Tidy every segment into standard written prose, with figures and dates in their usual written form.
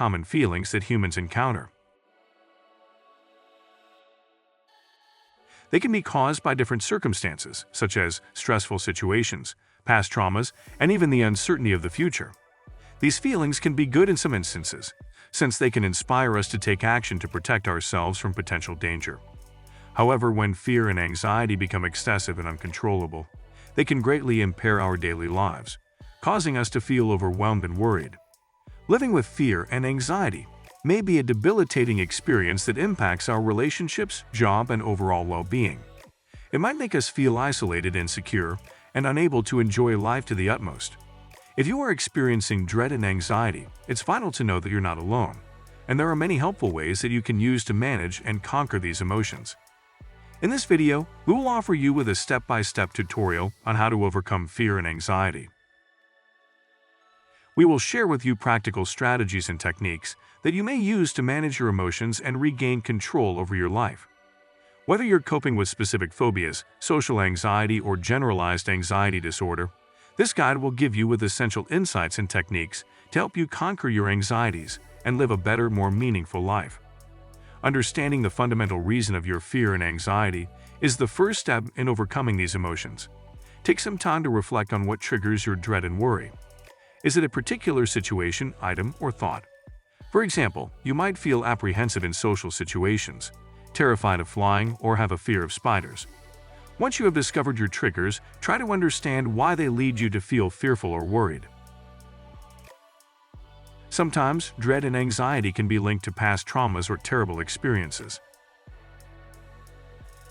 common feelings that humans encounter. They can be caused by different circumstances, such as stressful situations, past traumas, and even the uncertainty of the future. These feelings can be good in some instances, since they can inspire us to take action to protect ourselves from potential danger. However, when fear and anxiety become excessive and uncontrollable, they can greatly impair our daily lives, causing us to feel overwhelmed and worried. Living with fear and anxiety may be a debilitating experience that impacts our relationships, job, and overall well-being. It might make us feel isolated, insecure, and unable to enjoy life to the utmost. If you are experiencing dread and anxiety, it's vital to know that you're not alone, and there are many helpful ways that you can use to manage and conquer these emotions. In this video, we will offer you with a step-by-step tutorial on how to overcome fear and anxiety. We will share with you practical strategies and techniques that you may use to manage your emotions and regain control over your life. Whether you're coping with specific phobias, social anxiety, or generalized anxiety disorder, this guide will give you with essential insights and techniques to help you conquer your anxieties and live a better, more meaningful life. Understanding the fundamental reason of your fear and anxiety is the first step in overcoming these emotions. Take some time to reflect on what triggers your dread and worry. Is it a particular situation, item, or thought? For example, you might feel apprehensive in social situations, terrified of flying, or have a fear of spiders. Once you have discovered your triggers, try to understand why they lead you to feel fearful or worried. Sometimes, dread and anxiety can be linked to past traumas or terrible experiences.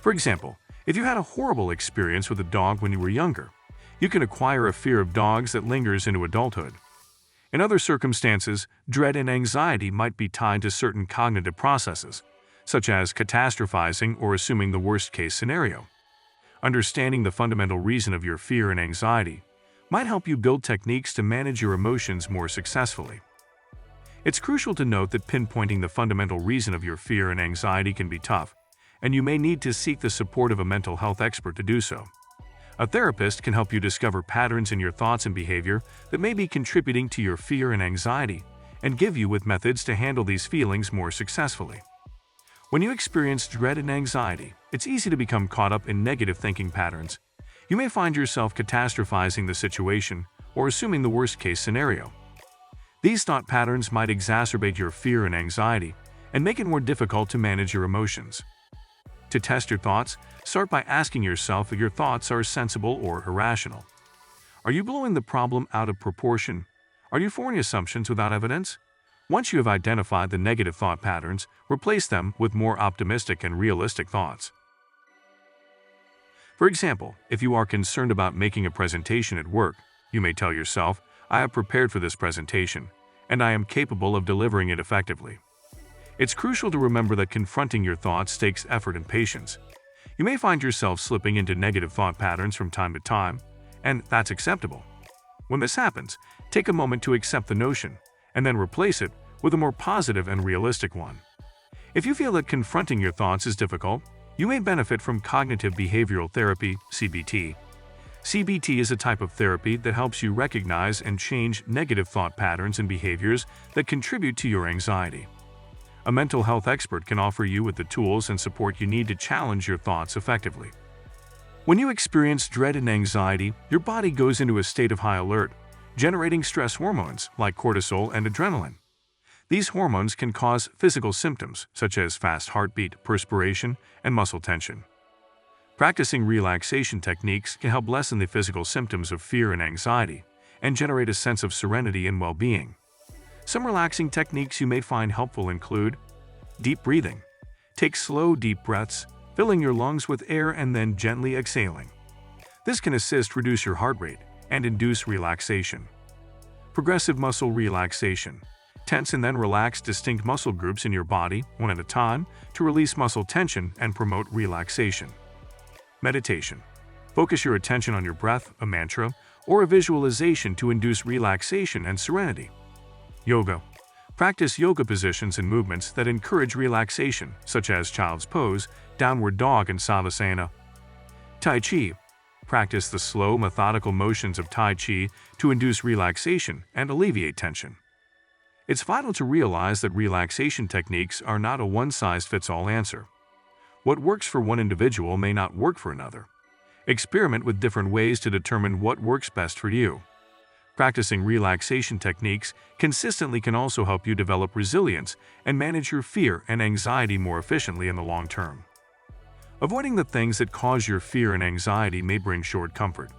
For example, if you had a horrible experience with a dog when you were younger, you can acquire a fear of dogs that lingers into adulthood. In other circumstances, dread and anxiety might be tied to certain cognitive processes, such as catastrophizing or assuming the worst-case scenario. Understanding the fundamental reason of your fear and anxiety might help you build techniques to manage your emotions more successfully. It's crucial to note that pinpointing the fundamental reason of your fear and anxiety can be tough, and you may need to seek the support of a mental health expert to do so. A therapist can help you discover patterns in your thoughts and behavior that may be contributing to your fear and anxiety, and give you with methods to handle these feelings more successfully. When you experience dread and anxiety, it's easy to become caught up in negative thinking patterns. You may find yourself catastrophizing the situation or assuming the worst-case scenario. These thought patterns might exacerbate your fear and anxiety and make it more difficult to manage your emotions. To test your thoughts, start by asking yourself if your thoughts are sensible or irrational. Are you blowing the problem out of proportion? Are you forming assumptions without evidence? Once you have identified the negative thought patterns, replace them with more optimistic and realistic thoughts. For example, if you are concerned about making a presentation at work, you may tell yourself, "I have prepared for this presentation, and I am capable of delivering it effectively." It's crucial to remember that confronting your thoughts takes effort and patience. You may find yourself slipping into negative thought patterns from time to time, and that's acceptable. When this happens, take a moment to accept the notion, and then replace it with a more positive and realistic one. If you feel that confronting your thoughts is difficult, you may benefit from cognitive behavioral therapy, CBT. CBT is a type of therapy that helps you recognize and change negative thought patterns and behaviors that contribute to your anxiety. A mental health expert can offer you with the tools and support you need to challenge your thoughts effectively. When you experience dread and anxiety, your body goes into a state of high alert, generating stress hormones like cortisol and adrenaline. These hormones can cause physical symptoms such as fast heartbeat, perspiration, and muscle tension. Practicing relaxation techniques can help lessen the physical symptoms of fear and anxiety and generate a sense of serenity and well-being. Some relaxing techniques you may find helpful include deep breathing. Take slow, deep breaths, filling your lungs with air and then gently exhaling. This can reduce your heart rate and induce relaxation. Progressive muscle relaxation. Tense and then relax distinct muscle groups in your body, one at a time, to release muscle tension and promote relaxation. Meditation. Focus your attention on your breath, a mantra, or a visualization to induce relaxation and serenity. Yoga. Practice yoga positions and movements that encourage relaxation, such as child's pose, downward dog, and savasana. Tai Chi. Practice the slow, methodical motions of Tai Chi to induce relaxation and alleviate tension. It's vital to realize that relaxation techniques are not a one-size-fits-all answer. What works for one individual may not work for another. Experiment with different ways to determine what works best for you. Practicing relaxation techniques consistently can also help you develop resilience and manage your fear and anxiety more efficiently in the long term. Avoiding the things that cause your fear and anxiety may bring short comfort,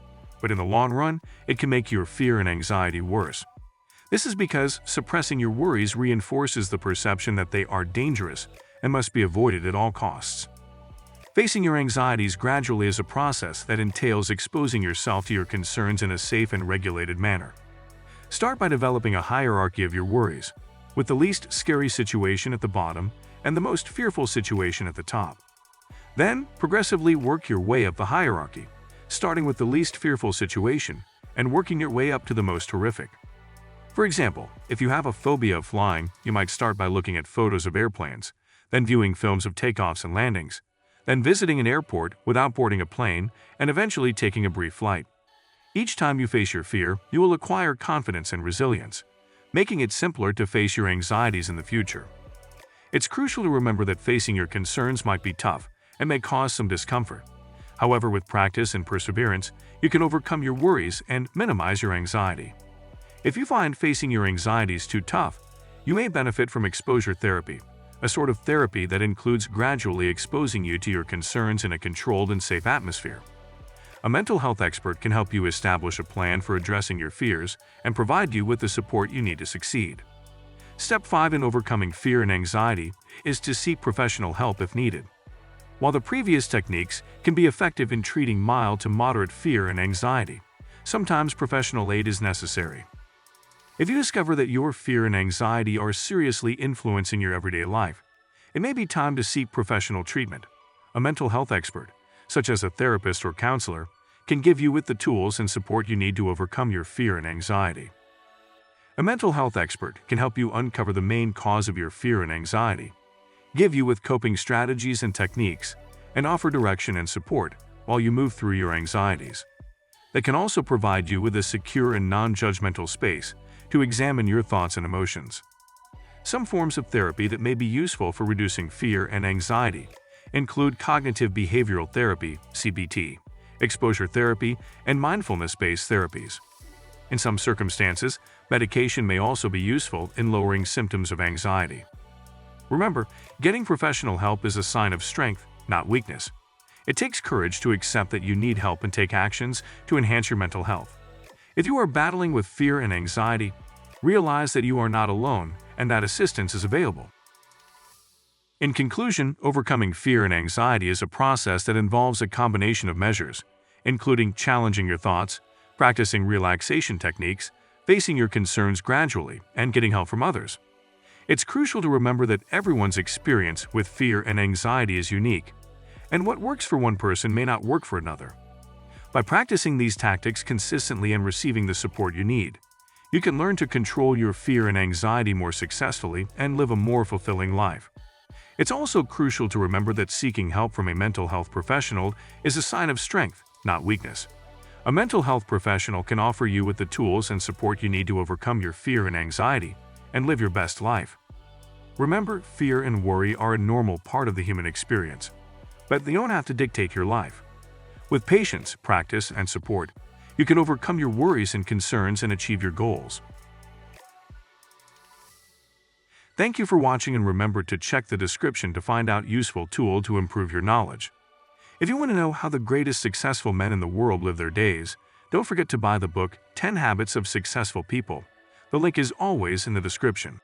but in the long run, it can make your fear and anxiety worse. This is because suppressing your worries reinforces the perception that they are dangerous and must be avoided at all costs. Facing your anxieties gradually is a process that entails exposing yourself to your concerns in a safe and regulated manner. Start by developing a hierarchy of your worries, with the least scary situation at the bottom and the most fearful situation at the top. Then, progressively work your way up the hierarchy, starting with the least fearful situation and working your way up to the most horrific. For example, if you have a phobia of flying, you might start by looking at photos of airplanes, then viewing films of takeoffs and landings, then visiting an airport without boarding a plane, and eventually taking a brief flight. Each time you face your fear, you will acquire confidence and resilience, making it simpler to face your anxieties in the future. It's crucial to remember that facing your concerns might be tough and may cause some discomfort. However, with practice and perseverance, you can overcome your worries and minimize your anxiety. If you find facing your anxieties too tough, you may benefit from exposure therapy, a sort of therapy that includes gradually exposing you to your concerns in a controlled and safe atmosphere. A mental health expert can help you establish a plan for addressing your fears and provide you with the support you need to succeed. Step 5 in overcoming fear and anxiety is to seek professional help if needed. While the previous techniques can be effective in treating mild to moderate fear and anxiety, sometimes professional aid is necessary. If you discover that your fear and anxiety are seriously influencing your everyday life, it may be time to seek professional treatment. A mental health expert, such as a therapist or counselor, can give you with the tools and support you need to overcome your fear and anxiety. A mental health expert can help you uncover the main cause of your fear and anxiety, give you with coping strategies and techniques, and offer direction and support while you move through your anxieties. They can also provide you with a secure and non-judgmental space to examine your thoughts and emotions. Some forms of therapy that may be useful for reducing fear and anxiety include cognitive behavioral therapy, CBT, exposure therapy, and mindfulness-based therapies. In some circumstances, medication may also be useful in lowering symptoms of anxiety. Remember, getting professional help is a sign of strength, not weakness. It takes courage to accept that you need help and take actions to enhance your mental health. If you are battling with fear and anxiety, realize that you are not alone and that assistance is available. In conclusion, overcoming fear and anxiety is a process that involves a combination of measures, including challenging your thoughts, practicing relaxation techniques, facing your concerns gradually, and getting help from others. It's crucial to remember that everyone's experience with fear and anxiety is unique, and what works for one person may not work for another. By practicing these tactics consistently and receiving the support you need, you can learn to control your fear and anxiety more successfully and live a more fulfilling life. It's also crucial to remember that seeking help from a mental health professional is a sign of strength, not weakness. A mental health professional can offer you with the tools and support you need to overcome your fear and anxiety and live your best life. Remember, fear and worry are a normal part of the human experience, but they don't have to dictate your life. With patience, practice, and support, you can overcome your worries and concerns and achieve your goals. Thank you for watching, and remember to check the description to find out useful tool to improve your knowledge. If you want to know how the greatest successful men in the world live their days, don't forget to buy the book 10 Habits of Successful People. The link is always in the description.